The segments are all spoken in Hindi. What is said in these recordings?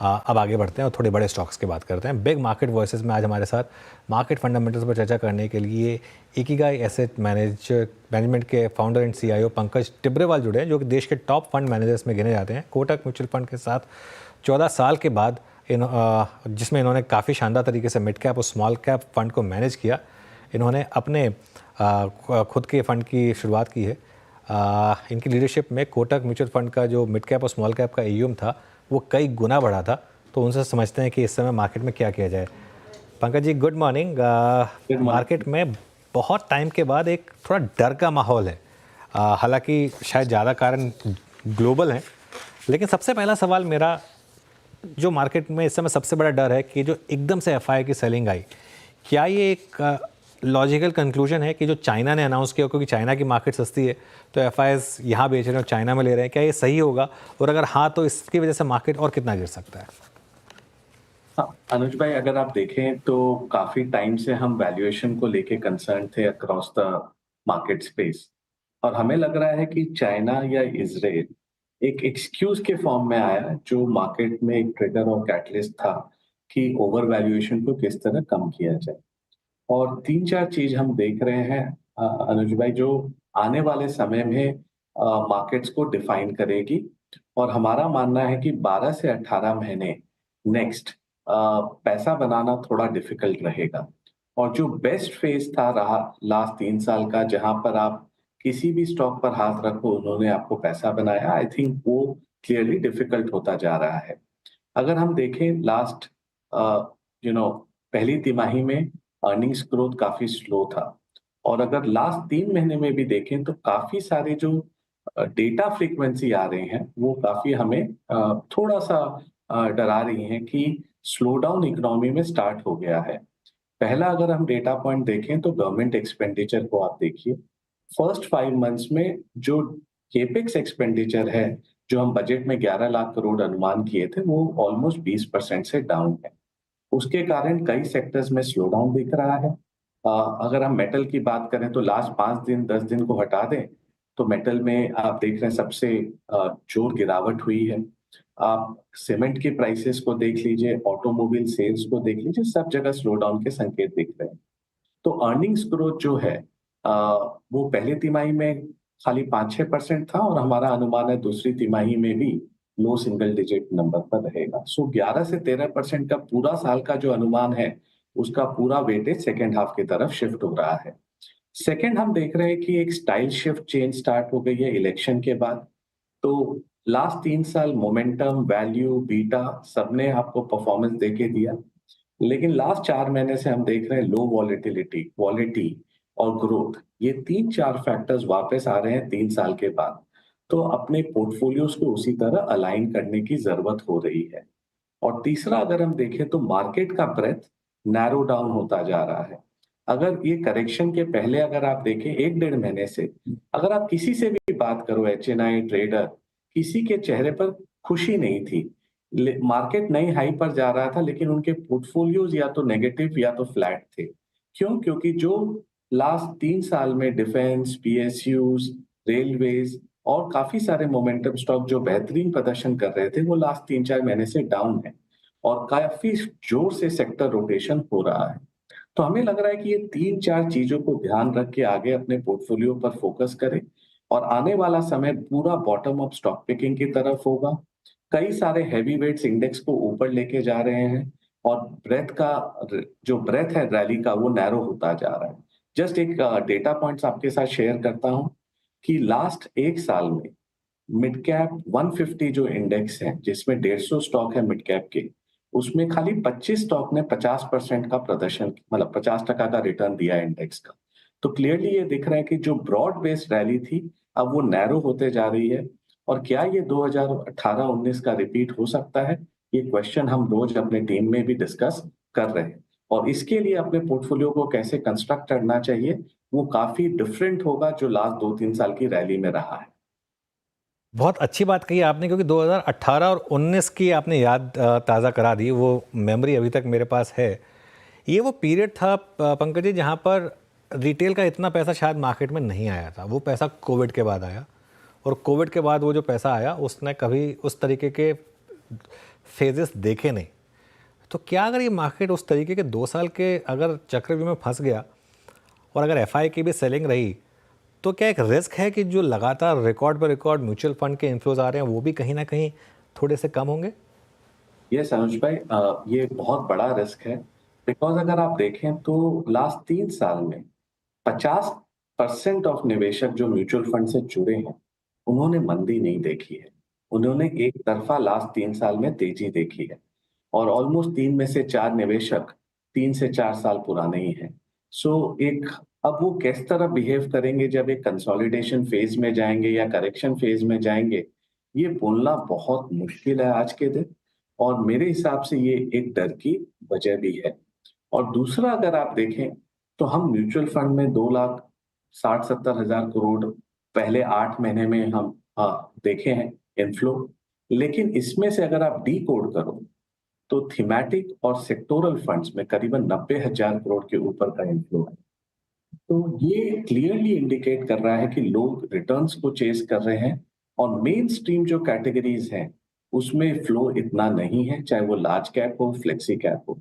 अब आगे बढ़ते हैं और थोड़े बड़े स्टॉक्स की बात करते हैं। बिग मार्केट वॉइसेस में आज हमारे साथ मार्केट फंडामेंटल्स पर चर्चा करने के लिए इकिगाई एसेट मैनेजमेंट के founder and CEO Pankaj Tibrewal जुड़े हैं, जो कि देश के टॉप फंड मैनेजर्स में गिने जाते हैं। कोटक म्यूचुअल फंड के साथ 14 साल के बाद जिसमें इन्होंने काफ़ी शानदार तरीके से मिड कैप और स्मॉल कैप फंड को मैनेज किया, इन्होंने अपने खुद के फंड की शुरुआत की है। इनकी लीडरशिप में कोटक म्यूचुअल फंड का जो मिड कैप और स्मॉल कैप का AUM था वो कई गुना बढ़ा था। तो उनसे समझते हैं कि इस समय मार्केट में क्या किया जाए। Pankaj ji, good morning. Market में बहुत टाइम के बाद एक थोड़ा डर का माहौल है, हालांकि शायद ज़्यादा कारण ग्लोबल हैं, लेकिन सबसे पहला सवाल मेरा, जो मार्केट में इस समय सबसे बड़ा डर है कि जो एकदम से FII की सेलिंग आई, क्या ये एक लॉजिकल कंक्लूजन है कि जो चाइना ने अनाउंस किया, क्योंकि चाइना की मार्केट सस्ती है तो FIIs यहाँ बेच रहे हैं और चाइना में ले रहे हैं, क्या ये सही होगा? और अगर हाँ, तो इसकी वजह से मार्केट और कितना गिर सकता है? हाँ, अनुज भाई, अगर आप देखें तो काफी टाइम से हम वैल्यूएशन को लेके कंसर्न थे अक्रॉस द मार्केट स्पेस, और हमें लग रहा है कि चाइना या इजराइल एक एक्सक्यूज के फॉर्म में आया जो मार्केट में एक ट्रिगर और कैटलिस्ट था कि ओवर वैल्यूएशन को किस तरह कम किया जाए। और तीन चार चीज हम देख रहे हैं अनुज भाई, जो आने वाले समय में मार्केट्स को डिफाइन करेगी। और हमारा मानना है कि 12 से 18 महीने नेक्स्ट पैसा बनाना थोड़ा डिफिकल्ट रहेगा। और जो बेस्ट फेज था रहा लास्ट 3 साल का, जहां पर आप किसी भी स्टॉक पर हाथ रखो उन्होंने आपको पैसा बनाया, आई थिंक वो क्लियरली डिफिकल्ट होता जा रहा है। अगर हम देखें लास्ट पहली तिमाही में अर्निंग्स ग्रोथ काफी स्लो था, और अगर लास्ट 3 महीने में भी देखें तो काफी सारे जो डेटा फ्रीक्वेंसी आ रहे हैं वो काफी हमें थोड़ा सा डरा रही हैं कि स्लो डाउन इकोनॉमी में स्टार्ट हो गया है। पहला अगर हम डेटा पॉइंट देखें तो गवर्नमेंट एक्सपेंडिचर को आप देखिए। फर्स्ट 5 मंथ्स में जो केपेक्स एक्सपेंडिचर है, जो हम बजट में 11 लाख करोड़ अनुमान किए थे, वो ऑलमोस्ट 20% से डाउन है। उसके कारण कई सेक्टर्स में स्लो डाउन दिख रहा है। अगर हम मेटल की बात करें तो लास्ट 5 दिन 10 दिन को हटा दें तो मेटल में आप देख रहे हैं सबसे जोर गिरावट हुई है। आप सीमेंट की प्राइसेस को देख लीजिए, ऑटोमोबाइल सेल्स को देख लीजिए, सब जगह स्लो डाउन के संकेत दिख रहे हैं। तो अर्निंग्स ग्रोथ जो है वो पहले तिमाही में खाली 5-6% था, और हमारा अनुमान है दूसरी तिमाही में भी लो सिंगल डिजिट नंबर पर रहेगा। सो 11 से 13% का पूरा साल का जो अनुमान है उसका पूरा वेटेज सेकेंड हाफ की तरफ शिफ्ट हो रहा है। सेकेंड, हम देख रहे हैं कि एक स्टाइल शिफ्ट चेंज स्टार्ट हो गई है इलेक्शन के बाद। तो लास्ट 3 साल मोमेंटम, वैल्यू, बीटा सबने आपको परफॉर्मेंस देके दिया, लेकिन लास्ट 4 महीने से हम देख रहे हैं लो वॉलेटिलिटी, क्वालिटी और ग्रोथ, ये 3-4 फैक्टर्स वापस आ रहे हैं 3 साल के बाद। तो अपने पोर्टफोलियोज को उसी तरह अलाइन करने की जरूरत हो रही है। और तीसरा, अगर हम देखें तो मार्केट का ब्रेथ नैरो डाउन होता जा रहा है। अगर ये करेक्शन के पहले अगर आप देखें 1-1.5 महीने से, अगर आप किसी से भी बात करो, HNI ट्रेडर, किसी के चेहरे पर खुशी नहीं थी। मार्केट नई हाई पर जा रहा था लेकिन उनके पोर्टफोलियोज या तो नेगेटिव या तो फ्लैट थे। क्यों? क्योंकि जो लास्ट 3 साल में डिफेंस, PSUs, रेलवेज और काफी सारे मोमेंटम स्टॉक जो बेहतरीन प्रदर्शन कर रहे थे वो लास्ट 3-4 महीने से डाउन है, और काफी जोर से सेक्टर रोटेशन हो रहा है। तो हमें लग रहा है कि ये 3-4 चीजों को ध्यान रख के आगे अपने पोर्टफोलियो पर फोकस करें, और आने वाला समय पूरा बॉटम अप स्टॉक पिकिंग की तरफ होगा। कई सारे हैवी वेट्स इंडेक्स को ऊपर लेके जा रहे हैं, और जो ब्रेथ है रैली का वो नैरो होता जा रहा है। जस्ट एक डेटा पॉइंट्स आपके साथ शेयर करता हूं कि लास्ट 1 साल में मिड कैप 150 जो इंडेक्स है, जिसमें 150 स्टॉक है मिड कैप के, उसमें खाली 25 स्टॉक ने 50% का प्रदर्शन, मतलब 50% का रिटर्न दिया है इंडेक्स का। तो क्लियरली ये दिख रहा है कि जो ब्रॉड बेस्ड रैली थी अब वो नैरो होते जा रही है। और क्या ये 2018-19 का रिपीट हो सकता है? ये क्वेश्चन हम रोज अपने टीम में भी डिस्कस कर रहे हैं, और इसके लिए अपने पोर्टफोलियो को कैसे कंस्ट्रक्ट करना चाहिए वो काफी डिफरेंट होगा जो लास्ट 2-3 साल की रैली में रहा है। बहुत अच्छी बात कही आपने, क्योंकि 2018 और 19 की आपने याद ताज़ा करा दी। वो मेमोरी अभी तक मेरे पास है। ये वो पीरियड था पंकज जी जहाँ पर रिटेल का इतना पैसा शायद मार्केट में नहीं आया था। वो पैसा कोविड के बाद आया, और कोविड के बाद वो जो पैसा आया उसने कभी उस तरीके के फेजेस देखे नहीं, तो क्या अगर ये मार्केट उस तरीके के 2 साल के अगर चक्रव्यूह में फंस गया और अगर एफआई की भी सेलिंग रही, तो क्या एक रिस्क है कि जो लगातार रिकॉर्ड पर रिकॉर्ड म्यूचुअल फंड के इन्फ्लोज आ रहे हैं वो भी कहीं ना कहीं थोड़े से कम होंगे? ये अनुज भाई, ये बहुत बड़ा रिस्क है। बिकॉज अगर आप देखें तो लास्ट 3 साल में 50% ऑफ निवेशक जो म्यूचुअल फंड से जुड़े हैं, उन्होंने मंदी नहीं देखी है। उन्होंने एक तरफा लास्ट 3 साल में तेजी देखी है। और ऑलमोस्ट 3 में से 4 निवेशक 3 से 4 साल पुराने ही हैं। सो एक, अब वो किस तरह बिहेव करेंगे जब एक कंसोलिडेशन फेज में जाएंगे या करेक्शन फेज में जाएंगे, ये बोलना बहुत मुश्किल है आज के दिन। और मेरे हिसाब से ये एक डर की वजह भी है। और दूसरा, अगर आप देखें तो हम म्यूचुअल फंड में 2,60,70,000 करोड़ पहले 8 महीने में हम देखे हैं इनफ्लो। लेकिन इसमें से अगर आप डी कोड करो तो थीमेटिक और सेक्टोरल फंड्स में करीबन 90,000 करोड़ के ऊपर का इनफ्लो है। तो ये क्लियरली इंडिकेट कर रहा है कि लोग रिटर्न्स को चेस कर रहे हैं। और मेन स्ट्रीम जो कैटेगरीज हैं उसमें फ्लो इतना नहीं है, चाहे वो लार्ज कैप हो, फ्लेक्सी कैप हो।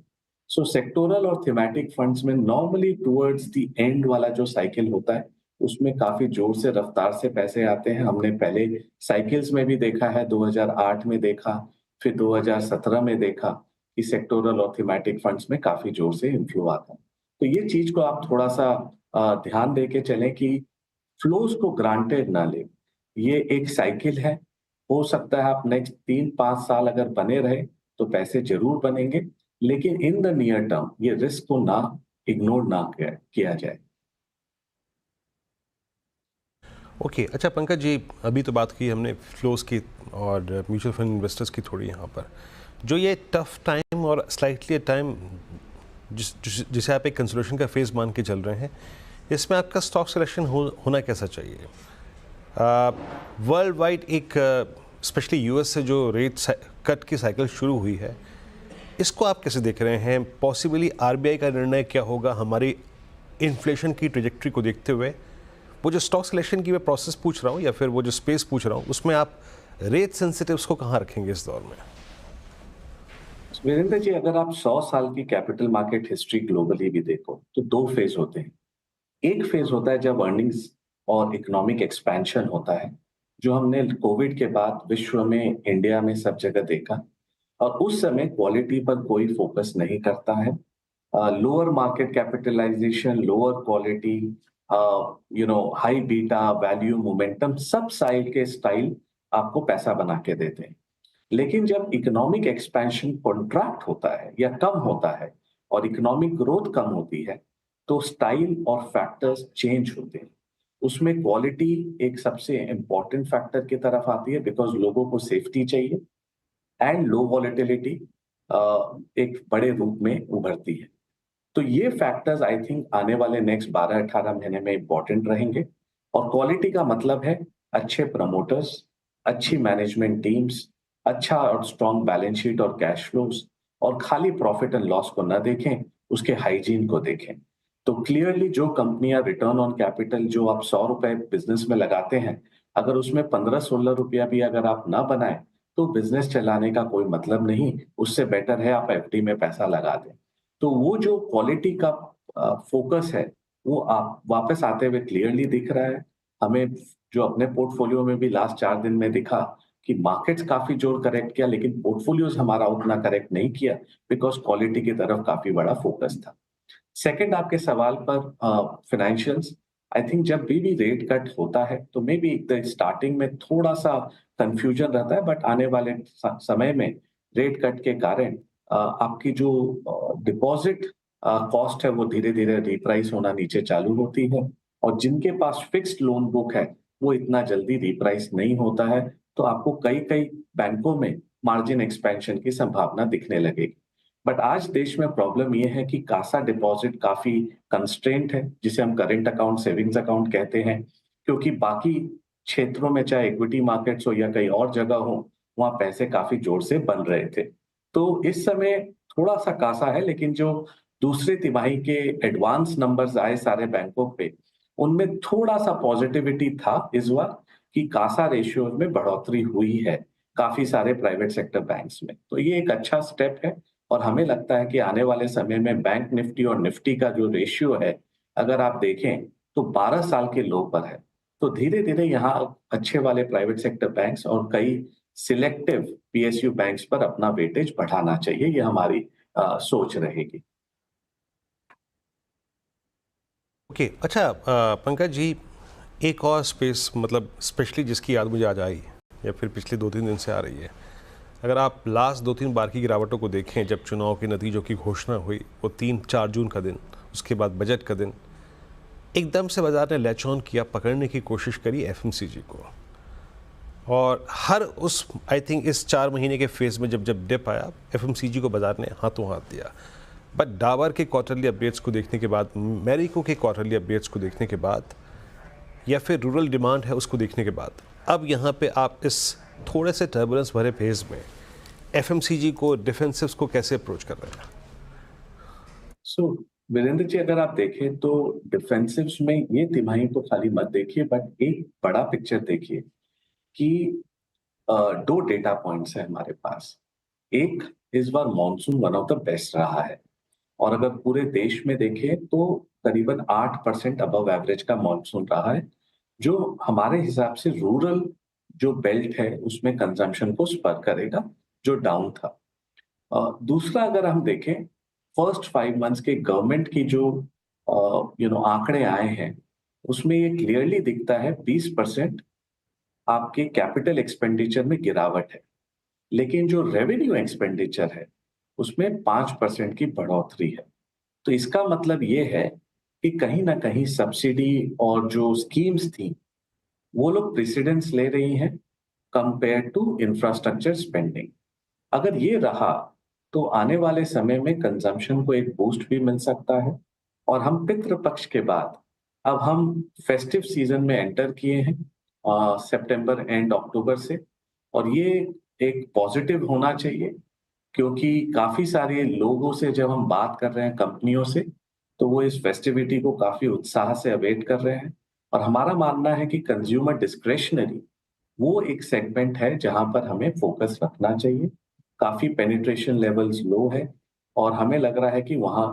सो सेक्टोरल और थीमेटिक फंड्स में नॉर्मली टुवर्ड्स द एंड वाला जो साइकिल होता है, उसमें काफी जोर से रफ्तार से पैसे आते हैं। हमने पहले साइकिल्स में भी देखा है, 2008 में देखा, फिर 2017 में देखा कि सेक्टोरल और थीमेटिक फंड्स में काफी जोर से इन्फ्लो आता है। तो ये चीज को आप थोड़ा सा ध्यान दे के चलें कि फ्लोज को ग्रांटेड ना लें। ये एक साइकिल है। हो सकता है आप नेक्स्ट 3-5 साल अगर बने रहे तो पैसे जरूर बनेंगे, लेकिन इन द नियर टर्म ये रिस्क को ना इग्नोर ना किया जाए। ओके, अच्छा पंकज जी, अभी तो बात की हमने फ्लोज की और म्यूचुअल फंड इन्वेस्टर्स की थोड़ी यहाँ पर, जो ये टफ टाइम और स्लाइटली टाइम जिसे आप एक कंसोलिडेशन का फेज मान के चल रहे हैं, इसमें आपका स्टॉक सिलेक्शन होना कैसा चाहिए? वर्ल्ड वाइड एक स्पेशली यूएस से जो रेट कट की साइकिल शुरू हुई है, इसको आप कैसे देख रहे हैं? पॉसिबली आरबीआई का निर्णय क्या होगा हमारी इन्फ्लेशन की ट्रेजेक्ट्री को देखते हुए? वो जो स्टॉक सिलेक्शन की मैं प्रोसेस पूछ रहा हूँ या फिर वो जो स्पेस पूछ रहा हूँ, उसमें आप रेट सेंसिटिव्स को कहाँ रखेंगे इस दौर में? वीरेंद्र जी, अगर आप 100 साल की कैपिटल मार्केट हिस्ट्री ग्लोबली भी देखो तो 2 फेज होते हैं। एक फेज होता है जब अर्निंग्स और इकोनॉमिक एक्सपेंशन होता है, जो हमने कोविड के बाद विश्व में, इंडिया में सब जगह देखा। और उस समय क्वालिटी पर कोई फोकस नहीं करता है। Lower market capitalization, lower quality, high beta, value, momentum, सब साइड के स्टाइल आपको पैसा बना के देते हैं। लेकिन जब इकोनॉमिक एक्सपेंशन कॉन्ट्रैक्ट होता है या कम होता है और इकोनॉमिक ग्रोथ कम होती है, तो स्टाइल और फैक्टर्स चेंज होते हैं। उसमें क्वालिटी एक सबसे इंपॉर्टेंट फैक्टर की तरफ आती है, बिकॉज लोगों को सेफ्टी चाहिए। एंड लो वॉलेटिलिटी एक बड़े रूप में उभरती है। तो ये फैक्टर्स आई थिंक आने वाले नेक्स्ट 12-18 महीने में इंपॉर्टेंट रहेंगे। और क्वालिटी का मतलब है अच्छे प्रमोटर्स, अच्छी मैनेजमेंट टीम्स, अच्छा और स्ट्रॉन्ग बैलेंस शीट और कैश फ्लोज, और खाली प्रॉफिट एंड लॉस को न देखें, उसके हाइजीन को देखें। तो क्लियरली जो कंपनियां रिटर्न ऑन कैपिटल जो आप 100 रुपए बिजनेस में लगाते हैं, अगर उसमें 15-16 रुपया भी अगर आप ना बनाए तो बिजनेस चलाने का कोई मतलब नहीं। उससे बेटर है आप एफडी में पैसा लगा दें। तो वो जो क्वालिटी का फोकस है, वो आप वापस आते हुए क्लियरली दिख रहा है हमें। जो अपने पोर्टफोलियो में भी लास्ट 4 दिन में दिखा कि मार्केट्स काफी जोर करेक्ट किया, लेकिन पोर्टफोलियोज हमारा उतना करेक्ट नहीं किया, बिकॉज क्वालिटी की तरफ काफी बड़ा फोकस था। सेकंड, आपके सवाल पर फाइनेंशियल्स, आई थिंक जब भी रेट कट होता है तो मे बी स्टार्टिंग में थोड़ा सा कंफ्यूजन रहता है, बट आने वाले समय में रेट कट के कारण आपकी जो डिपॉजिट कॉस्ट है वो धीरे धीरे रिप्राइस होना नीचे चालू होती है। और जिनके पास फिक्स्ड लोन बुक है वो इतना जल्दी रिप्राइस नहीं होता है। तो आपको कई कई बैंकों में मार्जिन एक्सपेंशन की संभावना दिखने लगेगी। बट आज देश में प्रॉब्लम ये है कि कासा डिपॉजिट काफी कंस्ट्रेंट है, जिसे हम करेंट अकाउंट, सेविंग्स अकाउंट कहते हैं। क्योंकि बाकी क्षेत्रों में, चाहे इक्विटी मार्केट्स हो या कहीं और जगह हो, वहां पैसे काफी जोर से बन रहे थे। तो इस समय थोड़ा सा कासा है, लेकिन जो दूसरे तिमाही के एडवांस नंबर्स आए सारे बैंकों पे, उनमें थोड़ा सा पॉजिटिविटी था इस बार कि कासा रेशियो में बढ़ोतरी हुई है काफी सारे प्राइवेट सेक्टर बैंक्स में। तो ये एक अच्छा स्टेप है और हमें लगता है कि आने वाले समय में बैंक निफ्टी और निफ्टी का जो रेशियो है, अगर आप देखें तो 12 साल के लो पर है। तो धीरे-धीरे यहाँ अच्छे वाले प्राइवेट सेक्टर बैंक्स और कई सिलेक्टिव पीएसयू बैंक्स पर अपना वेटेज बढ़ाना चाहिए, ये हमारी सोच रहेगी। ओके, अच्छा पंकज जी, एक और स्पेस मतलब स्पेशली जिसकी याद मुझे आज आई या फिर पिछले 2-3 दिन से आ रही है, अगर आप लास्ट 2-3 बार की गिरावटों को देखें, जब चुनाव के नतीजों की घोषणा हुई वो 3-4 जून का दिन, उसके बाद बजट का दिन, एकदम से बाजार ने लैच ऑन किया, पकड़ने की कोशिश करी एफएमसीजी को, और हर उस आई थिंक इस 4 महीने के फेज में जब जब डिप आया एफएमसीजी को बाजार ने हाथों हाथ दिया। बट डाबर के क्वार्टरली अपडेट्स को देखने के बाद, मैरिको के क्वार्टरली अपडेट्स को देखने के बाद, या फिर रूरल डिमांड है उसको देखने के बाद, अब यहाँ पे आप इस थोड़े से टर्बुलेंस भरे फेज में एफएमसीजी को, डिफेंसिव्स को कैसे अप्रोच कर रहे हैं? सो वीरेंद्र जी, अगर आप देखें तो डिफेंसिव्स में ये तिमाही तो खाली मत देखिए, बट एक बड़ा पिक्चर देखिए कि 2 डेटा पॉइंट्स है हमारे पास। एक, इस बार monsoon one of the best रहा है और अगर पूरे देश में देखें तो करीबन 8% अबव एवरेज का मॉनसून रहा है, जो हमारे हिसाब से रूरल जो बेल्ट है उसमें कंजम्पशन को स्पर करेगा, जो डाउन था। दूसरा, अगर हम देखें फर्स्ट 5 मंथ्स के गवर्नमेंट की जो आंकड़े आए हैं, उसमें ये क्लियरली दिखता है 20% आपके कैपिटल एक्सपेंडिचर में गिरावट है, लेकिन जो रेवेन्यू एक्सपेंडिचर है उसमें 5% की बढ़ोतरी है। तो इसका मतलब ये है कि कहीं ना कहीं सब्सिडी और जो स्कीम्स थी वो लोग प्रेसिडेंस ले रही हैं कंपेयर टू इंफ्रास्ट्रक्चर स्पेंडिंग। अगर ये रहा तो आने वाले समय में कंजम्पशन को एक बूस्ट भी मिल सकता है और हम पितृपक्ष के बाद अब हम फेस्टिव सीजन में एंटर किए हैं सितंबर एंड अक्टूबर से, और ये एक पॉजिटिव होना चाहिए क्योंकि काफी सारे लोगों से जब हम बात कर रहे हैं कंपनियों से, तो वो इस फेस्टिविटी को काफी उत्साह से अवेट कर रहे हैं और हमारा मानना है कि कंज्यूमर डिस्क्रेशनरी वो एक सेगमेंट है जहां पर हमें फोकस रखना चाहिए। काफी पेनिट्रेशन लेवल्स लो है और हमें लग रहा है कि वहाँ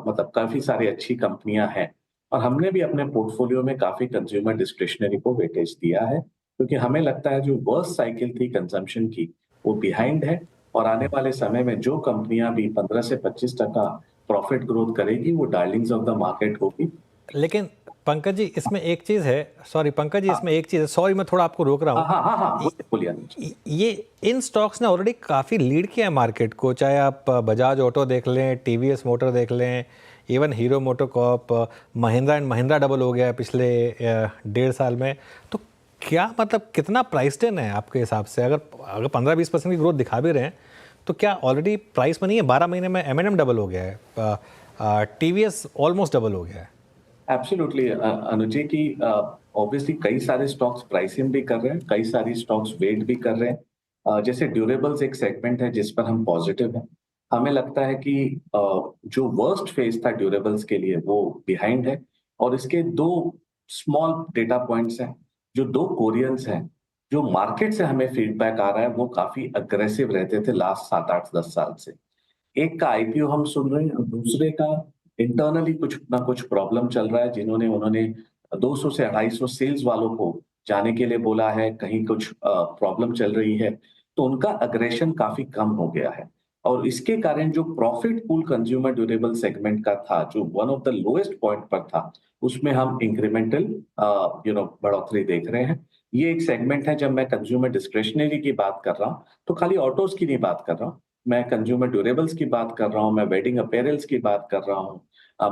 मतलब काफी सारी अच्छी कंपनियां हैं और हमने भी अपने पोर्टफोलियो में काफी कंज्यूमर डिस्क्रिशनरी को वेटेज दिया है क्योंकि हमें लगता है जो वर्स्ट साइकिल थी कंजम्पशन की वो बिहाइंड है और आने वाले समय में जो कंपनियां भी 15 से 25% प्रॉफिट ग्रोथ करेगी वो डार्लिंग्स ऑफ द मार्केट होगी। लेकिन पंकज जी इसमें एक चीज़ है, सॉरी पंकज जी इसमें एक चीज़ है, सॉरी मैं थोड़ा आपको रोक रहा हूँ। हाँ, बोलिए अनुज। ये इन स्टॉक्स ने ऑलरेडी काफ़ी लीड किया है मार्केट को, चाहे आप बजाज ऑटो देख लें, टीवीएस मोटर देख लें, even hero MotoCorp, Mahindra and Mahindra double हो गया है पिछले 1.5 साल में। तो क्या मतलब कितना प्राइस टेन है आपके हिसाब से? अगर 15-20% की ग्रोथ दिखा भी रहे हैं तो क्या ऑलरेडी प्राइस में नहीं है? 12 महीने में M&M डबल हो गया है, टीवीएस ऑलमोस्ट डबल हो गया है। एब्सोल्युटली अनुज जी की ऑब्वियसली कई सारे स्टॉक्स प्राइसिंग भी कर रहे हैं, कई सारी स्टॉक्स वेट भी कर रहे हैं। जैसे ड्यूरेबल्स एक सेगमेंट है जिस पर हम पॉजिटिव हैं। हमें लगता है कि जो वर्स्ट फेज था ड्यूरेबल्स के लिए वो बिहाइंड है और इसके 2 स्मॉल डेटा पॉइंट्स हैं। जो 2 कोरियंस हैं, जो मार्केट से हमें फीडबैक आ रहा है वो काफी अग्रेसिव रहते थे लास्ट 7-8-10 साल से। एक का आईपीओ हम सुन रहे हैं और दूसरे का इंटरनली कुछ ना कुछ प्रॉब्लम चल रहा है, उन्होंने 200 से 250 सेल्स वालों को जाने के लिए बोला है, कहीं कुछ प्रॉब्लम चल रही है, तो उनका अग्रेशन काफी कम हो गया है और इसके कारण जो profit pool consumer durable segment का था, जो one of the lowest point पर था, उसमें हम इंक्रीमेंटल बढ़ोतरी देख रहे हैं। ये एक सेगमेंट है, जब मैं कंज्यूमर डिस्क्रिशनरी की बात कर रहा हूँ तो खाली ऑटोज की नहीं बात कर रहा हूँ, मैं कंज्यूमर ड्यूरेबल्स की बात कर रहा हूँ, मैं वेडिंग अपैरल्स की बात कर रहा हूँ,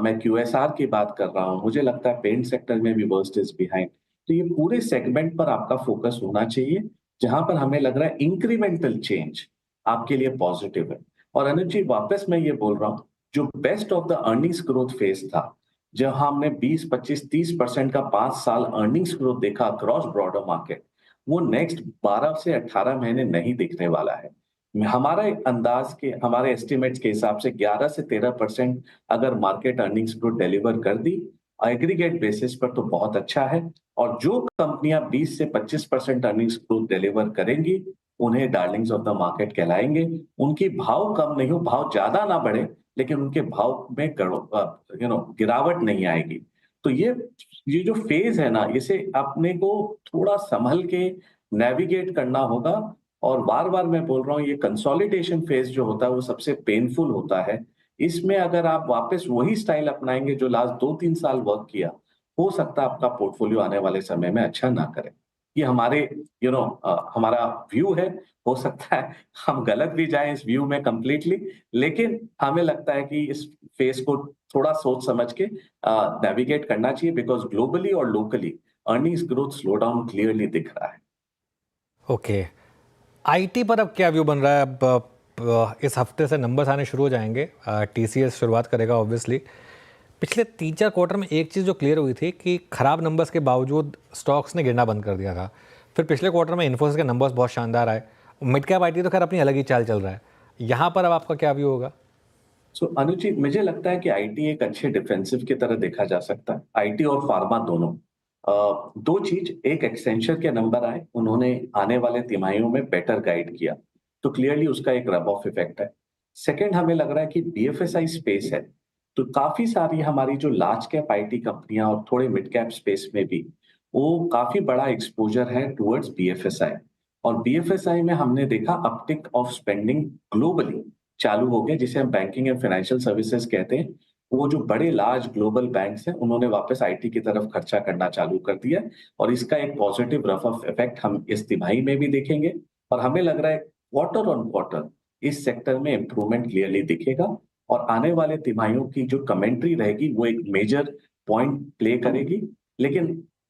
मैं क्यूएसआर की बात कर रहा हूँ। मुझे लगता है पेंट सेक्टर में भी वर्स्ट इज बिहाइंड। तो ये पूरे सेगमेंट पर आपका फोकस होना चाहिए जहां पर हमें लग रहा है इंक्रीमेंटल चेंज आपके लिए पॉजिटिव है। और अनुज जी, वापस मैं ये बोल रहा हूँ, जो best of the earnings growth phase था, जहां हमने 20, 25, 30% का 5 साल अर्निंग्स ग्रोथ देखा अक्रॉस ब्रॉडर मार्केट, वो नेक्स्ट 12 से 18 महीने नहीं दिखने वाला है। हमारे एस्टिमेट्स के हिसाब से 11 से 13% अगर मार्केट अर्निंग्स ग्रोथ डिलीवर कर दी एग्रीगेट बेसिस पर तो बहुत अच्छा है और जो कंपनियां 20 से 25% अर्निंग्स ग्रोथ डिलीवर करेंगी उन्हें डार्लिंग्स ऑफ द मार्केट कहलाएंगे। उनकी भाव कम नहीं हो, भाव ज्यादा ना बढ़े, लेकिन उनके भाव में गिरावट नहीं आएगी। तो ये जो फेज है ना, इसे अपने को थोड़ा संभल के नेविगेट करना होगा। और बार बार मैं बोल रहा हूँ, ये कंसोलिडेशन फेज जो होता है वो सबसे पेनफुल होता है। इसमें अगर आप वापस वही स्टाइल अपनाएंगे जो लास्ट 2-3 साल वर्क किया, हो सकता है आपका पोर्टफोलियो आने वाले समय में अच्छा ना करे। ये हमारे हमारा व्यू है। हो सकता है हम गलत भी जाएं इस व्यू में कंप्लीटली, लेकिन हमें लगता है कि इस फेज को थोड़ा सोच समझ के नेविगेट करना चाहिए, बिकॉज ग्लोबली और locally earnings growth slow down clearly दिख रहा है। ओके, आईटी पर अब क्या व्यू बन रहा है? अब इस हफ्ते से नंबर्स आने शुरू हो जाएंगे, टीसीएस शुरुआत करेगा ऑब्वियसली। पिछले 3-4 क्वार्टर में एक चीज़ जो क्लियर हुई थी कि खराब नंबर्स के बावजूद स्टॉक्स ने गिरना बंद कर दिया था। फिर पिछले क्वार्टर में इन्फोसिस के नंबर्स बहुत शानदार आए। मिड कैप आईटी तो खैर अपनी अलग ही चाल चल रहा है। यहाँ पर अब आपका क्या व्यू होगा? अनुज जी, मुझे लगता है कि आईटी एक अच्छे डिफेंसिव की तरह देखा जा सकता है। आईटी और फार्मा दोनों। दो चीज, एक एक्सेंचर के नंबर आए, उन्होंने आने वाले तिमाहियों में बेटर गाइड किया, तो क्लियरली उसका एक रब ऑफ इफेक्ट है। सेकंड, हमें लग रहा है कि बीएफएसआई स्पेस है, तो काफी सारी हमारी जो लार्ज कैप आईटी कंपनियां और थोड़े मिड कैप स्पेस में भी वो काफी बड़ा एक्सपोजर है टुवर्ड्स बीएफएसआई। और बीएफएसआई में हमने देखा अपटिक ऑफ स्पेंडिंग ग्लोबली चालू हो गया, जिसे हम बैंकिंग एंड फाइनेंशियल सर्विसेज कहते हैं। वो जो बड़े लार्ज ग्लोबल बैंक्स हैं, उन्होंने वापस आईटी की तरफ खर्चा करना चालू कर दिया है, और इसका एक पॉजिटिव रफ ऑफ इफेक्ट हम इस तिमाही में भी देखेंगे। और हमें लग रहा है क्वार्टर ऑन क्वार्टर इस सेक्टर में इंप्रूवमेंट क्लियरली दिखेगा, और आने वाले तिमाहियों की जो कमेंट्री रहेगी वो एक मेजर पॉइंट प्ले करेगी। लेकिन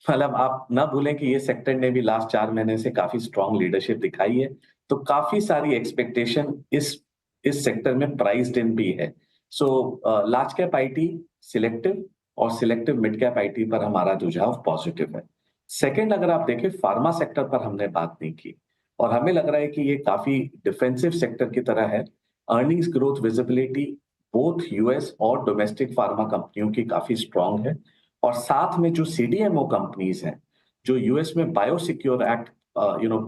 मतलब आप ना भूलें कि ये सेक्टर ने भी लास्ट 4 महीने से काफी स्ट्रांग लीडरशिप दिखाई है, तो काफी सारी एक्सपेक्टेशन इस सेक्टर में प्राइस्ड इन भी है। So large cap IT selective और सिलेक्टिव मिड कैप आईटी पर हमारा रुझाव पॉजिटिव है। सेकंड, अगर आप देखें फार्मा सेक्टर पर हमने बात नहीं की, और हमें लग रहा है कि ये काफी डिफेंसिव सेक्टर की तरह है। Earnings growth visibility both US और डोमेस्टिक फार्मा कंपनियों की काफी स्ट्रांग है। और साथ में जो सीडीएमओ कंपनीज हैं, जो यूएस में बायोसिक्योर एक्ट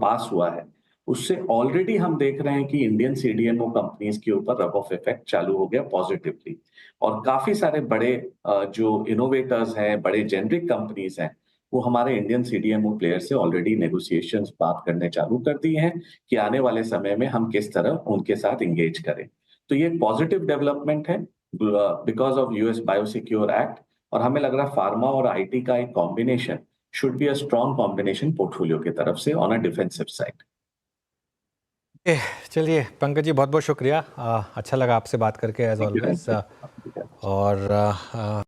पास हुआ है, उससे ऑलरेडी हम देख रहे हैं कि इंडियन सीडीएमओ कंपनीज के ऊपर रब ऑफ इफेक्ट चालू हो गया पॉजिटिवली। और काफी सारे बड़े जो इनोवेटर्स हैं, बड़े जेनरिक कंपनीज हैं, वो हमारे इंडियन सीडीएमओ प्लेयर से ऑलरेडी नेगोशिएशंस बात करने चालू कर दिए हैं कि आने वाले समय में हम किस तरह उनके साथ इंगेज करें। तो ये एक पॉजिटिव डेवलपमेंट है because of US biosecure act. और हमें लग रहा है फार्मा और आईटी का एक combination should be a strong combination portfolio की तरफ से ऑन अ डिफेंसिव साइड। चलिए पंकज जी, बहुत बहुत शुक्रिया। अच्छा लगा आपसे बात करके एज Thank you. ऑलवेज। और